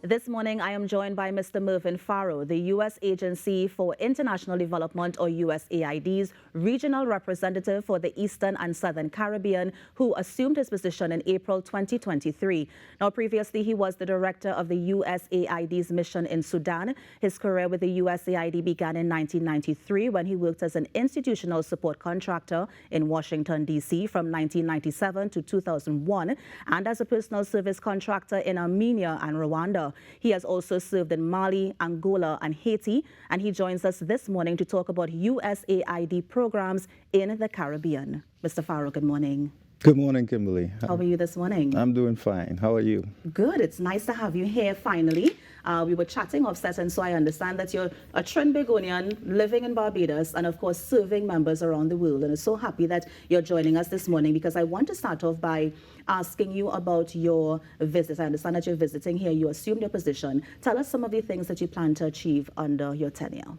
This morning, I am joined by Mr. Mervyn Farrow, the U.S. Agency for International Development, or USAID's regional representative for the Eastern and Southern Caribbean, who assumed his position in April 2023. Now, previously, he was the director of the USAID's mission in Sudan. His career with the USAID began in 1993 when he worked as an institutional support contractor in Washington, D.C. from 1997 to 2001, and as a personal service contractor in Armenia and Rwanda. He has also served in Mali, Angola, and Haiti, and he joins us this morning to talk about USAID programs in the Caribbean. Mr. Farrow, good morning. Good morning, Kimberly. How are you this morning? I'm doing fine. How are you? Good. It's nice to have you here finally. We were chatting offset, and so I understand that you're a Trinbagonian living in Barbados and, of course, serving members around the world. And I'm so happy that you're joining us this morning because I want to start off by asking you about your visit. I understand that you're visiting here. You assumed your position. Tell us some of the things that you plan to achieve under your tenure.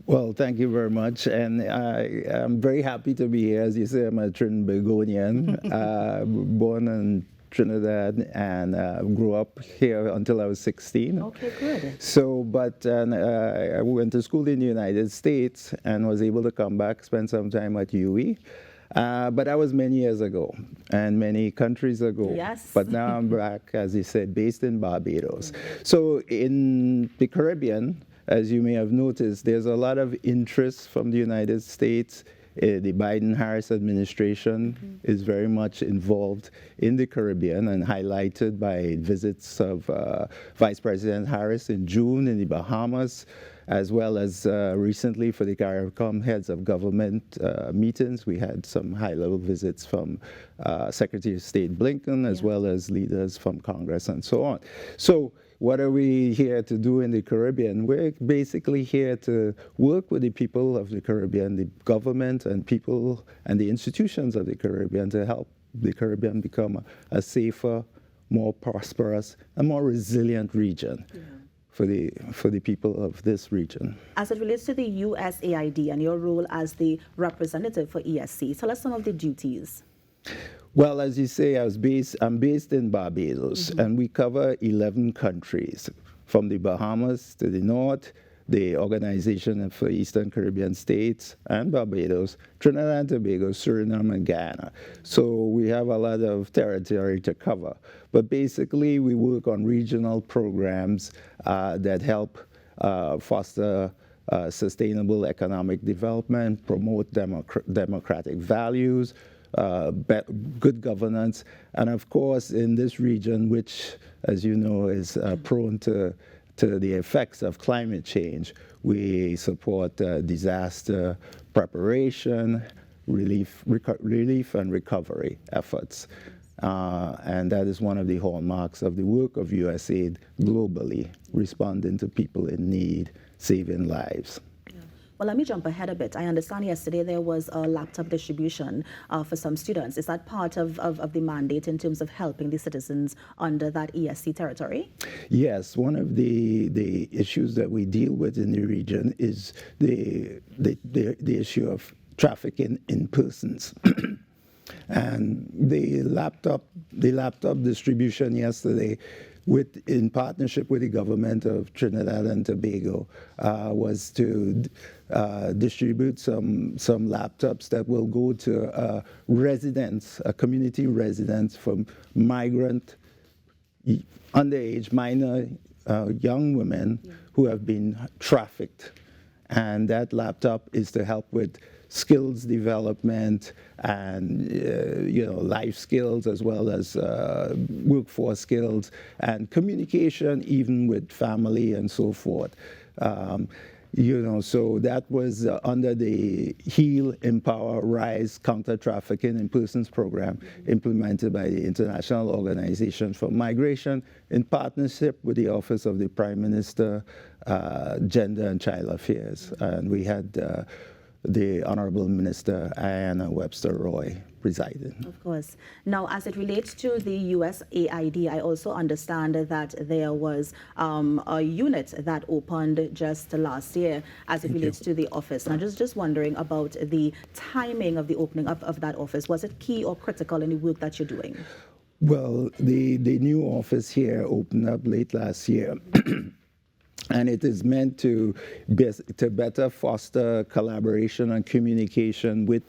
Well, thank you very much. And I'm very happy to be here. As you say, I'm a Trinbagonian, born in Trinidad and grew up here until I was 16. Okay, good. So, but I went to school in the United States and was able to come back, spend some time at UE. But that was many years ago and many countries ago. Yes. But now I'm back, as you said, based in Barbados. So in the Caribbean, as you may have noticed, there's a lot of interest from the United States. The Biden-Harris administration is very much involved in the Caribbean and highlighted by visits of Vice President Harris in June in the Bahamas, as well as recently for the CARICOM heads of government meetings. We had some high-level visits from Secretary of State Blinken, as well as leaders from Congress and so on. So what are we here to do in the Caribbean? We're basically here to work with the people of the Caribbean, the government and people and the institutions of the Caribbean to help the Caribbean become a safer, more prosperous, and more resilient region. Yeah. For the people of this region. As it relates to the USAID and your role as the representative for ESC, tell us some of the duties. Well, as you say, I'm based in Barbados, and we cover 11 countries, from the Bahamas to the north, the Organization for Eastern Caribbean States and Barbados, Trinidad and Tobago, Suriname, and Guyana. So we have a lot of territory to cover. But basically, we work on regional programs that help foster sustainable economic development, promote democratic values, good governance, and of course, in this region, which, as you know, is prone to the effects of climate change, we support disaster preparation, relief and recovery efforts. And that is one of the hallmarks of the work of USAID globally, responding to people in need, saving lives. Well, let me jump ahead a bit. I understand yesterday there was a laptop distribution for some students. Is that part of the mandate in terms of helping the citizens under that ESC territory? Yes. One of the issues that we deal with in the region is the issue of trafficking in persons. And the laptop distribution yesterday, in partnership with the government of Trinidad and Tobago, was to distribute some laptops that will go to residents, community residents from migrant, underage, minor, young women who have been trafficked. And that laptop is to help with skills development and life skills, as well as workforce skills and communication, even with family and so forth. So that was under the HEAL, Empower, Rise, Counter-Trafficking in Persons program implemented by the International Organization for Migration in partnership with the Office of the Prime Minister, Gender and Child Affairs. And we had the Honorable Minister Ayanna Webster Roy presided. Of course. Now, as it relates to the USAID, I also understand that there was a unit that opened just last year as it relates to the office. And I'm just wondering about the timing of the opening of that office. Was it key or critical in the work that you're doing? Well, the new office here opened up late last year. And it is meant to better foster collaboration and communication with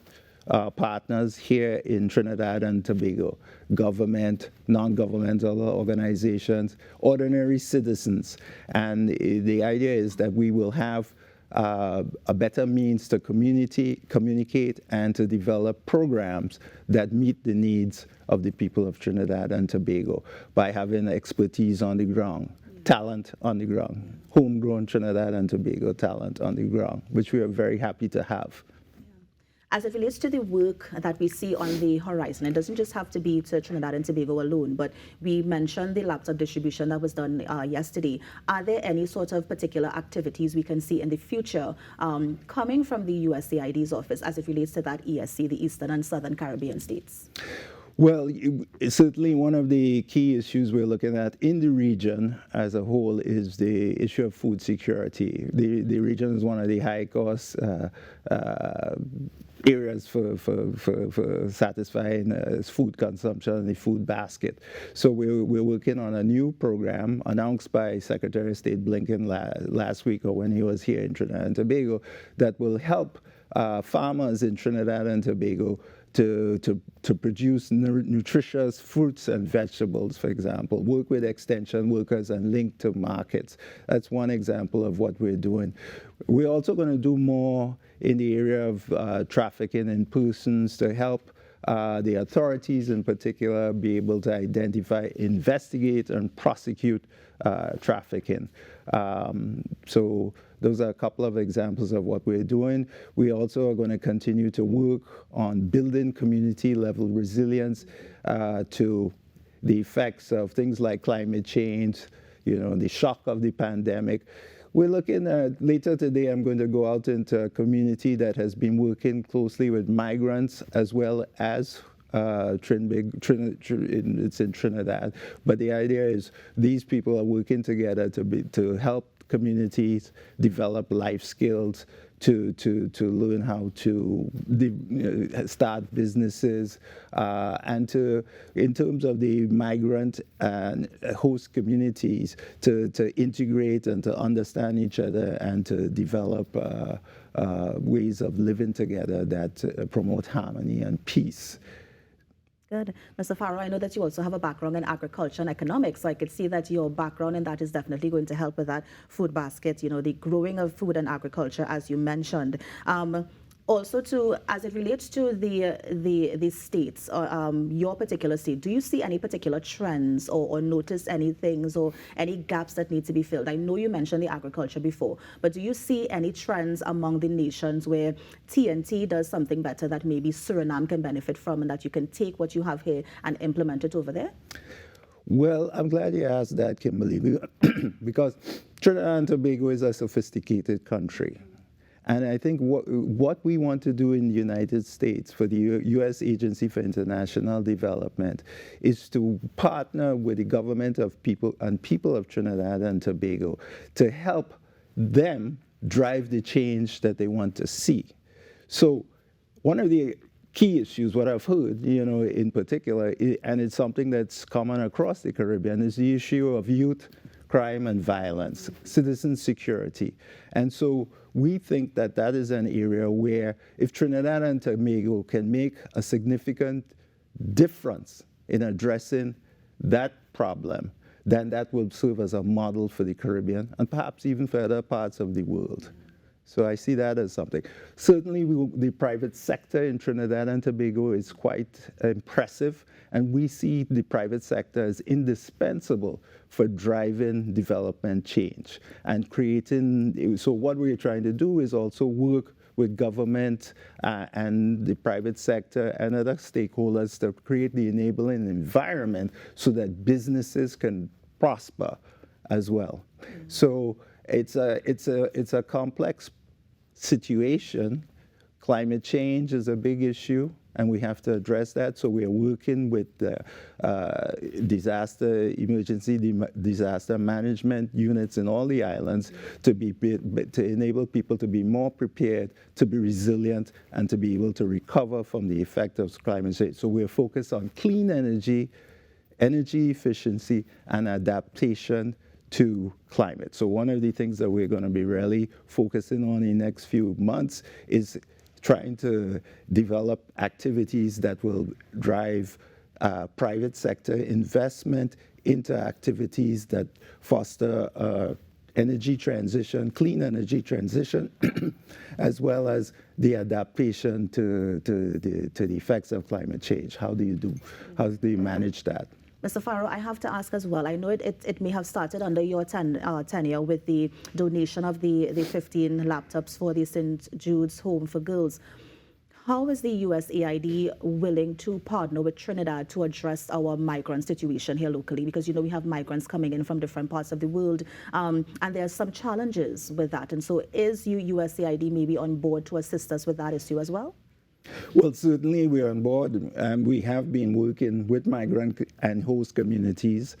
partners here in Trinidad and Tobago, government, non-governmental organizations, ordinary citizens. And the idea is that we will have a better means to communicate and to develop programs that meet the needs of the people of Trinidad and Tobago by having expertise on the ground, talent on the ground, homegrown Trinidad and Tobago talent on the ground, which we are very happy to have. As it relates to the work that we see on the horizon, it doesn't just have to be to Trinidad and Tobago alone, but we mentioned the laptop distribution that was done yesterday. Are there any sort of particular activities we can see in the future coming from the USAID's office as it relates to that ESC, the Eastern and Southern Caribbean states? Well, certainly one of the key issues we're looking at in the region as a whole is the issue of food security. The region is one of the high-cost areas for satisfying food consumption and the food basket. So we're working on a new program announced by Secretary of State Blinken last week, or when he was here in Trinidad and Tobago, that will help farmers in Trinidad and Tobago to produce nutritious fruits and vegetables, for example, work with extension workers and link to markets. That's one example of what we're doing. We're also going to do more in the area of trafficking in persons to help the authorities in particular be able to identify, investigate, and prosecute trafficking. So those are a couple of examples of what we're doing. We also are going to continue to work on building community-level resilience to the effects of things like climate change, the shock of the pandemic. We're looking at, later today, I'm going to go out into a community that has been working closely with migrants as well as it's in Trinidad. But the idea is these people are working together to help communities develop life skills, to learn how to start businesses, and in terms of the migrant and host communities, to integrate and to understand each other and to develop ways of living together that promote harmony and peace. Good. Mr. Farrow, I know that you also have a background in agriculture and economics, so I could see that your background in that is definitely going to help with that food basket, the growing of food and agriculture, as you mentioned. Also, as it relates to the states, your particular state, do you see any particular trends or notice any things or any gaps that need to be filled? I know you mentioned the agriculture before, but do you see any trends among the nations where TNT does something better that maybe Suriname can benefit from and that you can take what you have here and implement it over there? Well, I'm glad you asked that, Kimberly, because Trinidad and Tobago is a sophisticated country. And I think what we want to do in the United States for the U.S. Agency for International Development is to partner with the government of people of Trinidad and Tobago to help them drive the change that they want to see. So one of the key issues, what I've heard, in particular, and it's something that's common across the Caribbean, is the issue of youth crime and violence, citizen security. And so we think that that is an area where if Trinidad and Tobago can make a significant difference in addressing that problem, then that will serve as a model for the Caribbean and perhaps even for other parts of the world. So I see that as something. Certainly, the private sector in Trinidad and Tobago is quite impressive, and we see the private sector as indispensable for driving development change and creating. So what we're trying to do is also work with government and the private sector and other stakeholders to create the enabling environment so that businesses can prosper as well. So it's a complex situation. Climate change is a big issue, and we have to address that. So we are working with the disaster management units in all the islands to enable people to be more prepared, to be resilient, and to be able to recover from the effect of climate change. So we're focused on clean energy, energy efficiency and adaptation to climate. So one of the things that we're going to be really focusing on in the next few months is trying to develop activities that will drive private sector investment into activities that foster energy transition, clean energy transition, as well as the adaptation to the effects of climate change. How do you manage that? Mr. Farrow, I have to ask as well. I know it may have started under your tenure with the donation of the 15 laptops for the St. Jude's Home for Girls. How is the USAID willing to partner with Trinidad to address our migrant situation here locally? Because, you know, we have migrants coming in from different parts of the world, and there are some challenges with that. And so is USAID maybe on board to assist us with that issue as well? Well, certainly we're on board, and we have been working with migrant and host communities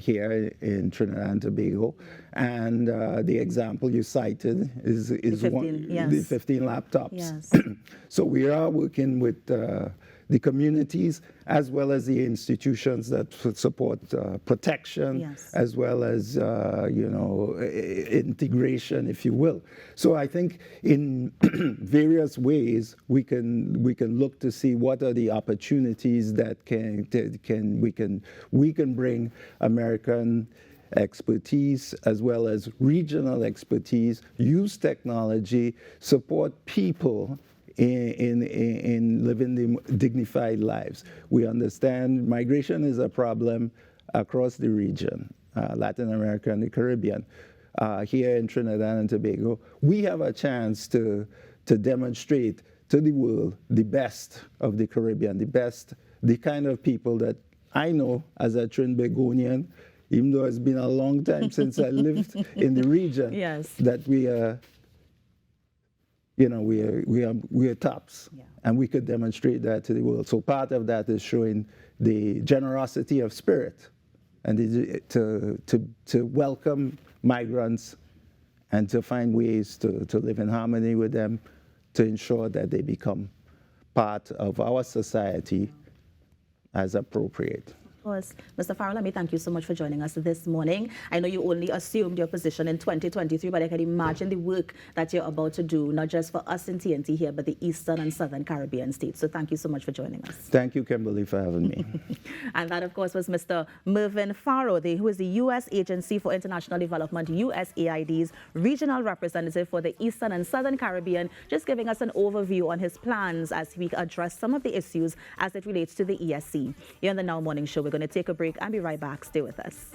here in Trinidad and Tobago. And the example you cited is the 15 laptops. Yes. So we are working with the communities as well as the institutions that support protection, yes, as well as integration, if you will. So I think in various ways we can look to see what are the opportunities that we can bring American expertise as well as regional expertise, use technology, support people in living dignified lives. We understand migration is a problem across the region, Latin America and the Caribbean. Here in Trinidad and Tobago, we have a chance to demonstrate to the world the best of the Caribbean, the kind of people that I know as a Trinbagonian, even though it's been a long time since I lived in the region, yes, that we are tops, yeah, and we could demonstrate that to the world. So part of that is showing the generosity of spirit and to welcome migrants and to find ways to live in harmony with them, to ensure that they become part of our society as appropriate. Of course. Mr. Farrow, let me thank you so much for joining us this morning. I know you only assumed your position in 2023, but I can imagine the work that you're about to do, not just for us in TNT here, but the Eastern and Southern Caribbean states. So thank you so much for joining us. Thank you, Kimberly, for having me. And that, of course, was Mr. Mervyn Farrow, who is the U.S. Agency for International Development, USAID's regional representative for the Eastern and Southern Caribbean, just giving us an overview on his plans as we address some of the issues as it relates to the ESC. Here on the Now Morning Show, we're going to take a break and be right back. Stay with us.